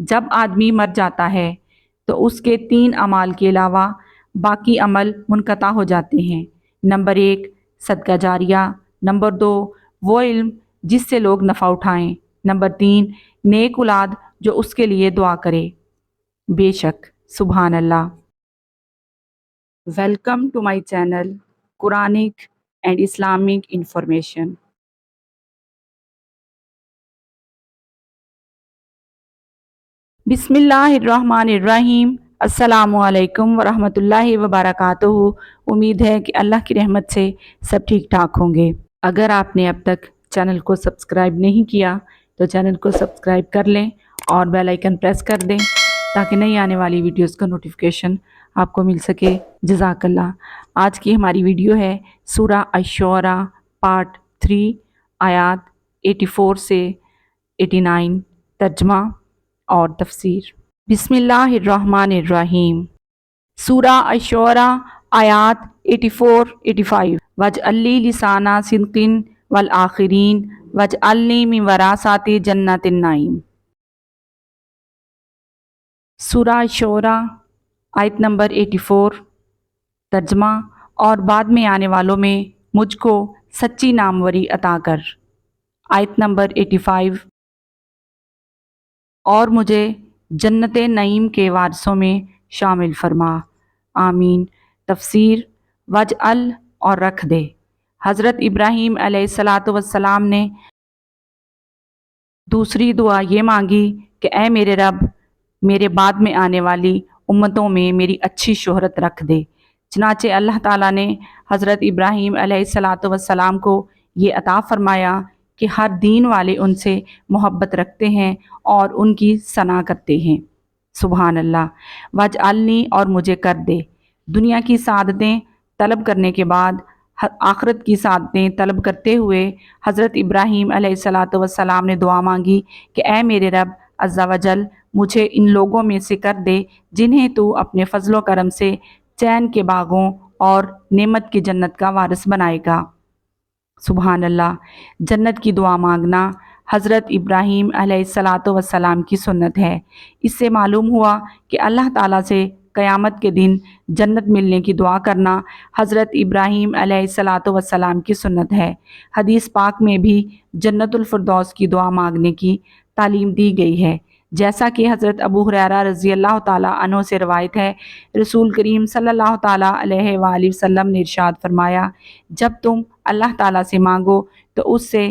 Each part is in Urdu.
جب آدمی مر جاتا ہے تو اس کے 3 اعمال کے علاوہ باقی عمل منقطع ہو جاتے ہیں۔ نمبر 1 صدقہ جاریہ، نمبر 2 وہ علم جس سے لوگ نفع اٹھائیں، نمبر 3 نیک اولاد جو اس کے لیے دعا کرے۔ بے شک سبحان اللہ۔ Welcome to my channel Quranic and Islamic information. بسم اللہ الرحمن الرحیم۔ السلام علیکم ورحمۃ اللہ وبرکاتہ۔ امید ہے کہ اللہ کی رحمت سے سب ٹھیک ٹھاک ہوں گے۔ اگر آپ نے اب تک چینل کو سبسکرائب نہیں کیا تو چینل کو سبسکرائب کر لیں اور بیل آئیکن پریس کر دیں تاکہ نئی آنے والی ویڈیوز کا نوٹیفیکیشن آپ کو مل سکے۔ جزاک اللہ۔ آج کی ہماری ویڈیو ہے سورہ الشعراء پارٹ 3 آیات 84 سے 89، ترجمہ اور تفسیر۔ بسم اللہ الرحمن الرحیم۔ سورہ الشعراء آیات 84-85۔ وَاجْعَل لِّي لِسَانَ صِدْقٍ وَالْآخِرِينَ وَاجْعَلْنِی مِن وَرَثَۃِ جَنَّتِ النَّعِیمِ۔ سورہ الشعراء آیت نمبر 84، ترجمہ اور بعد میں آنے والوں میں مجھ کو سچی ناموری عطا کر۔ آیت نمبر 85، اور مجھے جنت نعیم کے وارثوں میں شامل فرما۔ آمین۔ تفسیر۔ وَاجْعَل اور رکھ دے۔ حضرت ابراہیم علیہ السلام نے دوسری دعا یہ مانگی کہ اے میرے رب، میرے بعد میں آنے والی امتوں میں میری اچھی شہرت رکھ دے۔ چنانچہ اللہ تعالیٰ نے حضرت ابراہیم علیہ السلام کو یہ عطا فرمایا کہ ہر دین والے ان سے محبت رکھتے ہیں اور ان کی ثنا کرتے ہیں۔ سبحان اللہ۔ وَاجْعَلْنِی اور مجھے کر دے۔ دنیا کی سعادتیں طلب کرنے کے بعد آخرت کی سعادتیں طلب کرتے ہوئے حضرت ابراہیم علیہ السلام نے دعا مانگی کہ اے میرے رب عز و جل، مجھے ان لوگوں میں سے کر دے جنہیں تو اپنے فضل و کرم سے چین کے باغوں اور نعمت کی جنت کا وارث بنائے گا۔ سبحان اللہ۔ جنت کی دعا مانگنا حضرت ابراہیم علیہ السلام کی سنت ہے۔ اس سے معلوم ہوا کہ اللہ تعالیٰ سے قیامت کے دن جنت ملنے کی دعا کرنا حضرت ابراہیم علیہ السلام کی سنت ہے۔ حدیث پاک میں بھی جنت الفردوس کی دعا مانگنے کی تعلیم دی گئی ہے، جیسا کہ حضرت ابو ہریرہ رضی اللہ تعالیٰ عنہ سے روایت ہے، رسول کریم صلی اللہ تعالیٰ علیہ وآلہ وسلم نے ارشاد فرمایا، جب تم اللہ تعالیٰ سے مانگو تو اس سے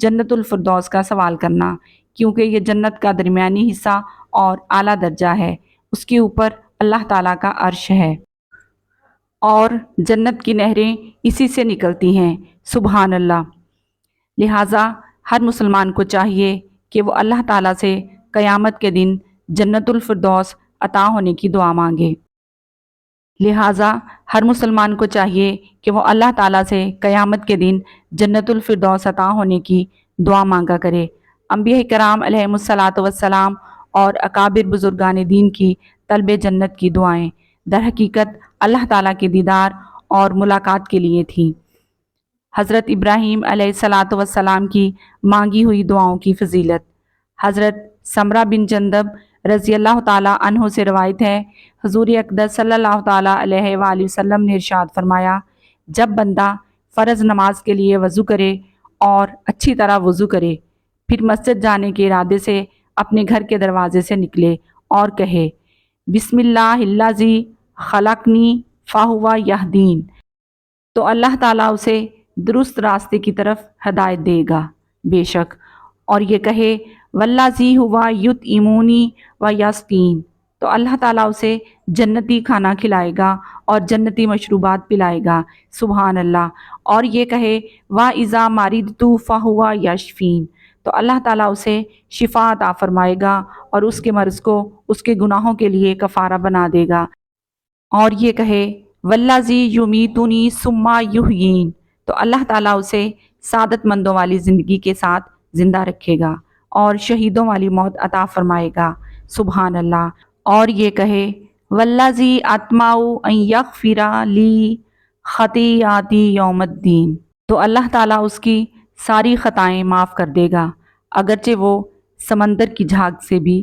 جنت الفردوس کا سوال کرنا، کیونکہ یہ جنت کا درمیانی حصہ اور اعلیٰ درجہ ہے، اس کے اوپر اللہ تعالیٰ کا عرش ہے اور جنت کی نہریں اسی سے نکلتی ہیں۔ سبحان اللہ۔ لہٰذا ہر مسلمان کو چاہیے کہ وہ اللہ تعالیٰ سے قیامت کے دن جنت الفردوس عطا ہونے کی دعا مانگے۔ لہٰذا ہر مسلمان کو چاہیے کہ وہ اللہ تعالیٰ سے قیامت کے دن جنت الفردوس عطا ہونے کی دعا مانگا کرے۔ انبیاء کرام علیہم السلام اور اکابر بزرگان دین کی طلب جنت کی دعائیں در حقیقت اللہ تعالیٰ کے دیدار اور ملاقات کے لیے تھیں۔ حضرت ابراہیم علیہ السلام کی مانگی ہوئی دعاؤں کی فضیلت۔ حضرت سمرہ بن جندب رضی اللہ تعالیٰ عنہ سے روایت ہے، حضور اقدس صلی اللہ تعالیٰ علیہ وآلہ وسلم نے ارشاد فرمایا، جب بندہ فرض نماز کے لیے وضو کرے اور اچھی طرح وضو کرے، پھر مسجد جانے کے ارادے سے اپنے گھر کے دروازے سے نکلے اور کہے، بسم اللہ الذی خلقنی فہو یہدین، تو اللہ تعالیٰ اسے درست راستے کی طرف ہدایت دے گا۔ بے شک، اور یہ کہے، والذی ہوا یطعمنی و یسقین، تو اللہ تعالیٰ اسے جنتی کھانا کھلائے گا اور جنتی مشروبات پلائے گا۔ سبحان اللہ۔ اور یہ کہے، وَإِذَا مَرِضْتُ فَهُوَ یشفین، تو اللہ تعالیٰ اسے شفا عطا فرمائے گا اور اس کے مرض کو اس کے گناہوں کے لیے کفارہ بنا دے گا۔ اور یہ کہے، والذی یمیتنی ثم یحیین، تو اللہ تعالیٰ اسے سعادت مندوں والی زندگی کے ساتھ زندہ رکھے گا اور شہیدوں والی موت عطا فرمائے گا۔ سبحان اللہ۔ اور یہ کہے، والذی اطمع ان یغفر لی خطیئاتی یوم الدین، تو اللہ تعالیٰ اس کی ساری خطائیں معاف کر دے گا، اگرچہ وہ سمندر کی جھاگ سے بھی